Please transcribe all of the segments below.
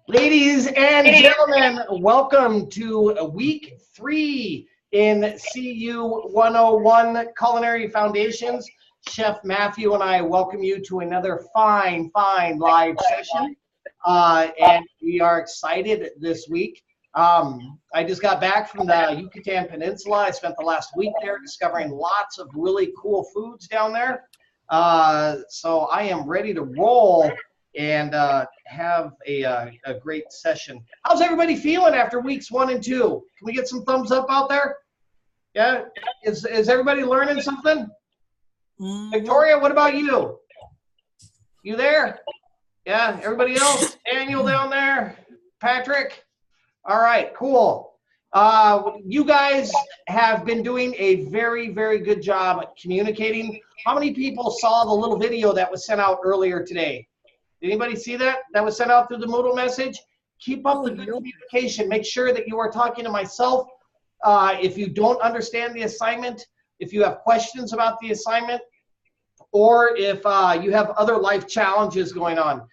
Ladies and gentlemen, welcome to week 3 in CU 101 Culinary Foundations. Chef Matthew and I welcome you to another fine live session. And we are excited this week. I just got back from the Yucatan Peninsula. I spent the last week there discovering lots of really cool foods down there. So I am ready to roll and have a great session. How's everybody feeling after weeks 1 and 2? Can we get some thumbs up out there? Yeah, is everybody learning something? Victoria, what about you? You there? Yeah, everybody else? Daniel down there? Patrick? All right, cool. You guys have been doing a very good job at communicating. How many people saw the little video that was sent out earlier today? Did anybody see that? That was sent out through the Moodle message? Keep up the good communication. Make sure that you are talking to myself. If you don't understand the assignment, if you have questions about the assignment, or if you have other life challenges going on.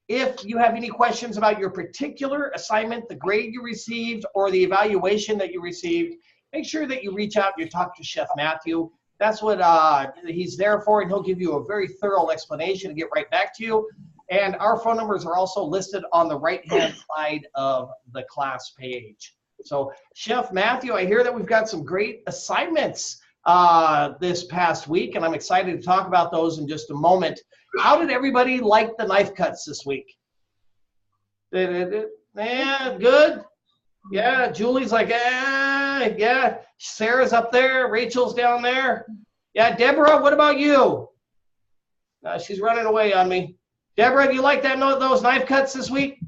If you have any questions about your particular assignment, the grade you received, or the evaluation that you received, make sure that you reach out and you talk to Chef Matthew. That's what he's there for, and he'll give you a very thorough explanation and get right back to you. And our phone numbers are also listed on the right-hand side of the class page. So, Chef Matthew, I hear that we've got some great assignments this past week, and I'm excited to talk about those in just a moment. How did everybody like the knife cuts this week? Yeah, good? Yeah, Julie's like, yeah. Sarah's up there. Rachel's down there. Yeah, Deborah, what about you? She's running away on me. Deborah, do you like those knife cuts this week?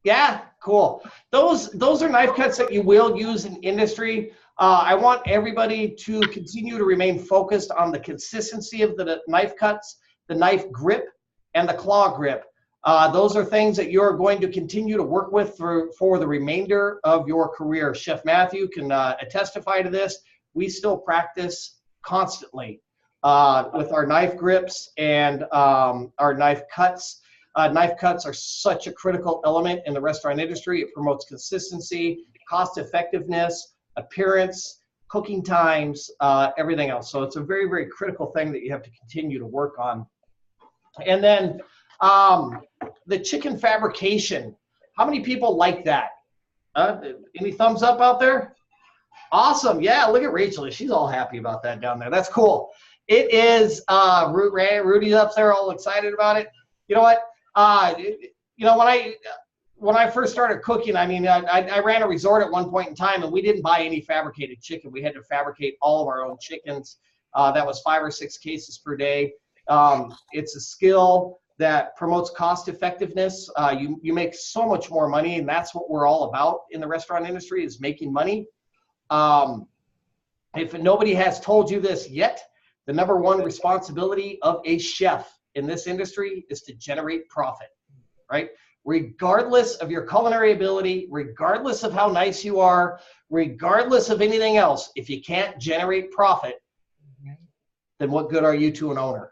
Yeah, cool. Those are knife cuts that you will use in industry. I want everybody to continue to remain focused on the consistency of the knife cuts, the knife grip, and the claw grip. Those are things that you're going to continue to work with for the remainder of your career. Chef Matthew can testify to this. We still practice constantly with our knife grips and our knife cuts. Knife cuts are such a critical element in the restaurant industry. It promotes consistency, cost effectiveness, appearance, cooking times, everything else. So it's a very critical thing that you have to continue to work on. And then the chicken fabrication. How many people like that? Any thumbs up out there? Awesome. Yeah, look at Rachel. She's all happy about that down there. That's cool. It is, Rudy's up there all excited about it. You know what? When I first started cooking, I mean, I ran a resort at one point in time, and we didn't buy any fabricated chicken. We had to fabricate all of our own chickens. That was 5 or 6 cases per day. It's a skill that promotes cost effectiveness. You make so much more money, and that's what we're all about in the restaurant industry, is making money. If nobody has told you this yet, the #1 responsibility of a chef in this industry is to generate profit, right? Regardless of your culinary ability, regardless of how nice you are, regardless of anything else, if you can't generate profit, then what good are you to an owner,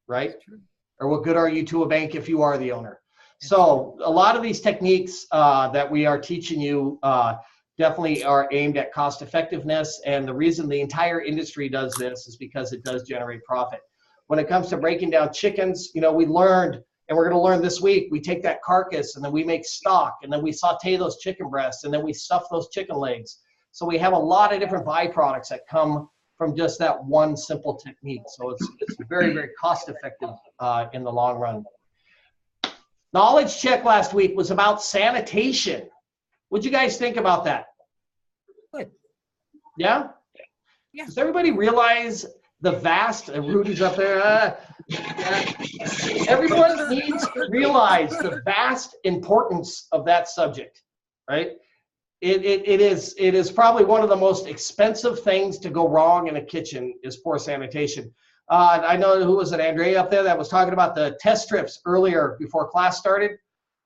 right? Or what good are you to a bank if you are the owner? So a lot of these techniques that we are teaching you definitely are aimed at cost effectiveness, and the reason the entire industry does this is because it does generate profit. When it comes to breaking down chickens, we learned, and we're going to learn this week, we take that carcass and then we make stock, and then we saute those chicken breasts, and then we stuff those chicken legs. So we have a lot of different byproducts that come from just that one simple technique. So it's very cost effective in the long run. Knowledge check last week was about sanitation. What'd you guys think about that? Good. Yeah? Does everybody realize the vast, Rudy's up there, everyone needs to realize the vast importance of that subject, right? It is probably one of the most expensive things to go wrong in a kitchen is poor sanitation. I know, who was it, Andrea up there, that was talking about the test strips earlier before class started.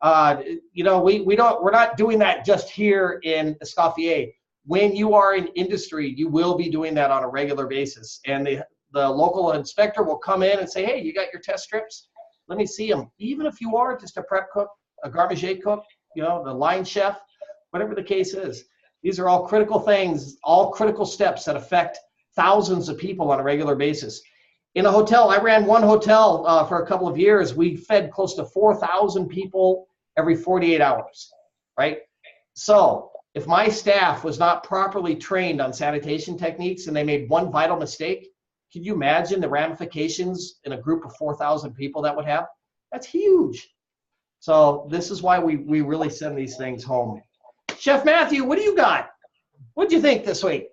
We're not doing that just here in Escoffier. When you are in industry, you will be doing that on a regular basis. And the local inspector will come in and say, hey, you got your test strips? Let me see them. Even if you are just a prep cook, a garde manger cook, you know, the line chef, whatever the case is. These are all critical things, all critical steps that affect thousands of people on a regular basis. In a hotel, I ran one hotel for a couple of years. We fed close to 4,000 people every 48 hours, right? So if my staff was not properly trained on sanitation techniques and they made one vital mistake, can you imagine the ramifications in a group of 4,000 people that would have? That's huge. So this is why we really send these things home. Chef Matthew, what do you got? What do you think this week?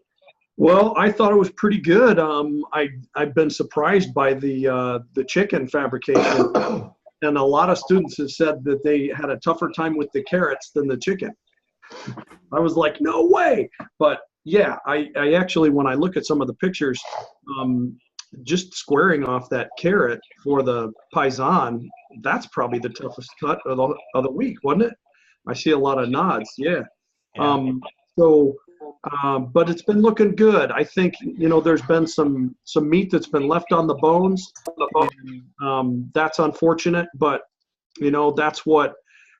Well, I thought it was pretty good. I've been surprised by the chicken fabrication, and a lot of students have said that they had a tougher time with the carrots than the chicken. I was like, no way. But yeah, I actually, when I look at some of the pictures, just squaring off that carrot for the paisan, that's probably the toughest cut of the week, wasn't it? I see a lot of nods. Yeah. But it's been looking good. I think, you know, there's been some meat that's been left on the bones. That's unfortunate, but you know, that's what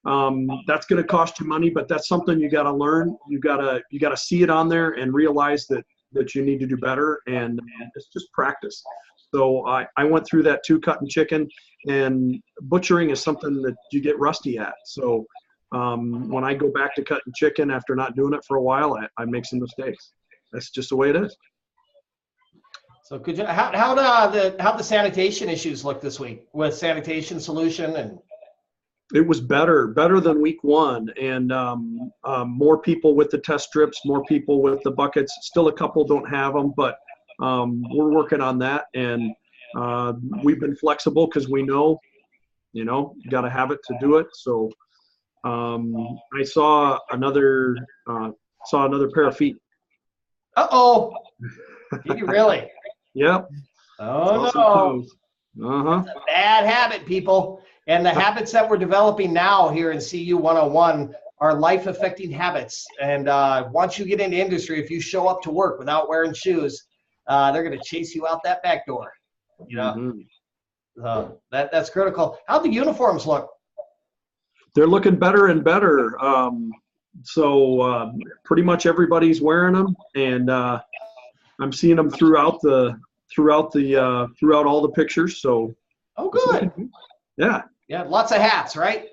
that's going to cost you money, but that's something you got to learn. You got to see it on there and realize that you need to do better, and it's just practice. So I went through that too, cutting chicken, and butchering is something that you get rusty at. So when I go back to cutting chicken after not doing it for a while, I make some mistakes. That's just the way it is. So could you, how the sanitation issues look this week with Sanitation Solution? And it was better than week one, and more people with the test strips, more people with the buckets. Still a couple don't have them, but we're working on that, and we've been flexible because we know, you got to have it to do it. So I saw another pair of feet. Uh-oh. Did you really? Yep. Oh, no. That's a bad habit, people. And the habits that we're developing now here in CU 101 are life-affecting habits. And once you get into industry, if you show up to work without wearing shoes, they're going to chase you out that back door. You know, that's critical. How'd the uniforms look? They're looking better and better. So pretty much everybody's wearing them, and I'm seeing them throughout all the pictures. So. Oh, good. Yeah. Yeah, lots of hats, right?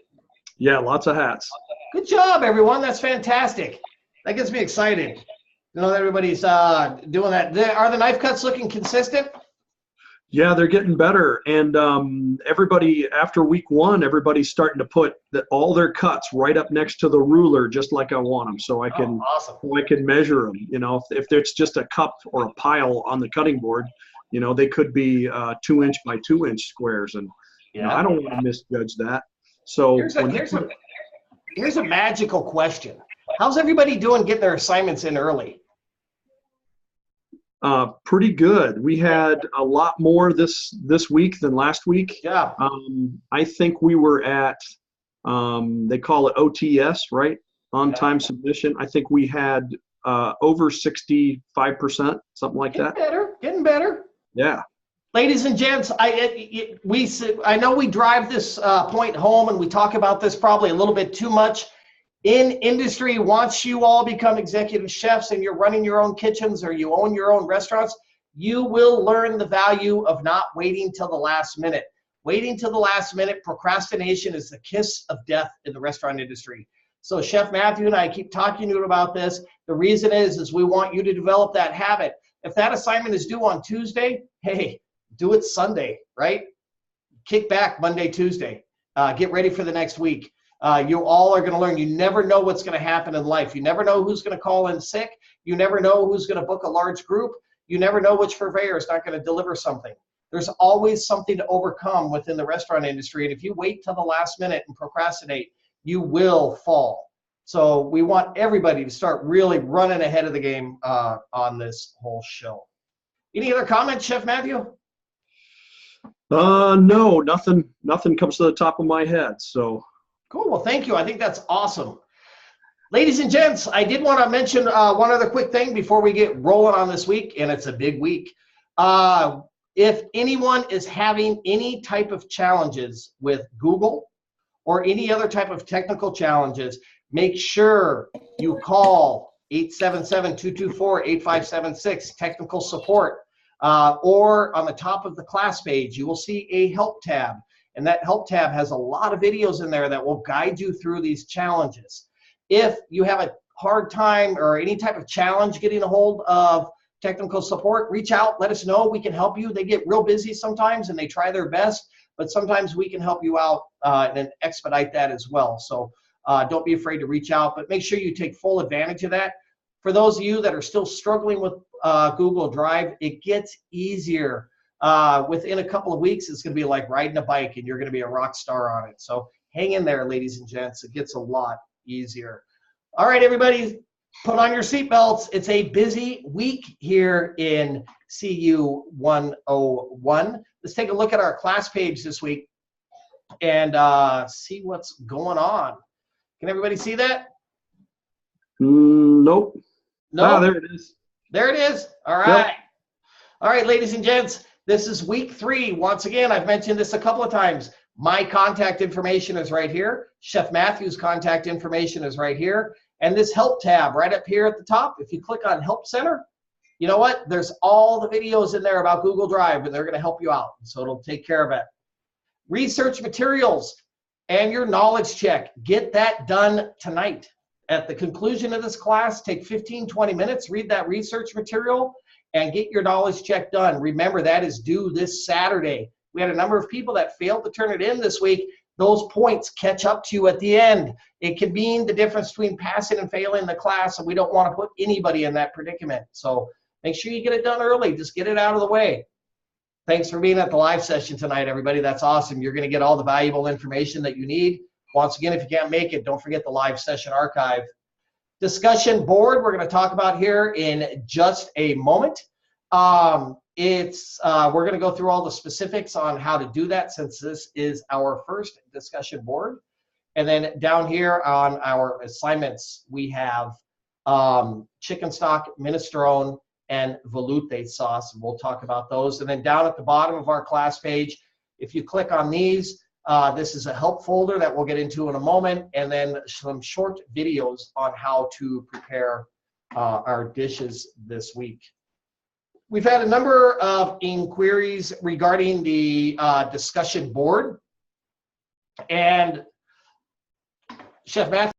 Yeah, lots of hats. Good job, everyone. That's fantastic. That gets me excited. You know, everybody's doing that. Are the knife cuts looking consistent? Yeah, they're getting better. And everybody, after week one, everybody's starting to put all their cuts right up next to the ruler, just like I want them, so I can I can measure them. You know, if it's just a cup or a pile on the cutting board, you know, they could be 2-inch by 2-inch squares, and you know, I don't want to misjudge that. So here's a magical question. How's everybody doing getting their assignments in early? Pretty good. We had a lot more this week than last week. Yeah. I think we were at, they call it OTS, right? On time submission. I think we had over 65%, something like that. Getting better. Yeah. Ladies and gents, I know we drive this point home, and we talk about this probably a little bit too much. In industry, once you all become executive chefs and you're running your own kitchens or you own your own restaurants, you will learn the value of not waiting till the last minute. Waiting till the last minute, procrastination is the kiss of death in the restaurant industry. So Chef Matthew and I keep talking to you about this. The reason is we want you to develop that habit. If that assignment is due on Tuesday, hey, do it Sunday, right? Kick back Monday, Tuesday. Get ready for the next week. You all are going to learn. You never know what's going to happen in life. You never know who's going to call in sick. You never know who's going to book a large group. You never know which purveyor is not going to deliver something. There's always something to overcome within the restaurant industry. And if you wait till the last minute and procrastinate, you will fall. So we want everybody to start really running ahead of the game on this whole show. Any other comments, Chef Matthew? No, nothing comes to the top of my head. So. Cool. Well, thank you. I think that's awesome. Ladies and gents, I did want to mention one other quick thing before we get rolling on this week, and it's a big week. If anyone is having any type of challenges with Google or any other type of technical challenges, make sure you call 877-224-8576, technical support. Or on the top of the class page, you will see a help tab. And that help tab has a lot of videos in there that will guide you through these challenges. If you have a hard time or any type of challenge getting a hold of technical support, reach out, let us know. We can help you. They get real busy sometimes and they try their best, but sometimes we can help you out and expedite that as well. So don't be afraid to reach out, but make sure you take full advantage of that. For those of you that are still struggling with Google Drive, it gets easier. Within a couple of weeks, it's going to be like riding a bike and you're going to be a rock star on it. So hang in there, ladies and gents. It gets a lot easier. All right, everybody, put on your seatbelts. It's a busy week here in CU 101. Let's take a look at our class page this week and see what's going on. Can everybody see that? Nope. No. Ah, there it is. There it is. All right. Yep. All right, ladies and gents, this is week 3. Once again, I've mentioned this a couple of times. My contact information is right here. Chef Matthew's contact information is right here. And this help tab right up here at the top, if you click on Help Center, you know what? There's all the videos in there about Google Drive, and they're going to help you out. So it'll take care of it. Research materials and your knowledge check. Get that done tonight. At the conclusion of this class, take 15-20 minutes, read that research material, and get your knowledge check done. Remember, that is due this Saturday. We had a number of people that failed to turn it in this week. Those points catch up to you at the end. It can mean the difference between passing and failing the class, and we don't want to put anybody in that predicament. So make sure you get it done early. Just get it out of the way. Thanks for being at the live session tonight, everybody. That's awesome. You're going to get all the valuable information that you need. Once again, if you can't make it, don't forget the live session archive. Discussion board, we're going to talk about here in just a moment. We're going to go through all the specifics on how to do that since this is our first discussion board. And then down here on our assignments, we have chicken stock, minestrone, and veloute sauce. We'll talk about those. And then down at the bottom of our class page, if you click on these, this is a help folder that we'll get into in a moment, and then some short videos on how to prepare our dishes this week. We've had a number of inquiries regarding the discussion board, and Chef Matthew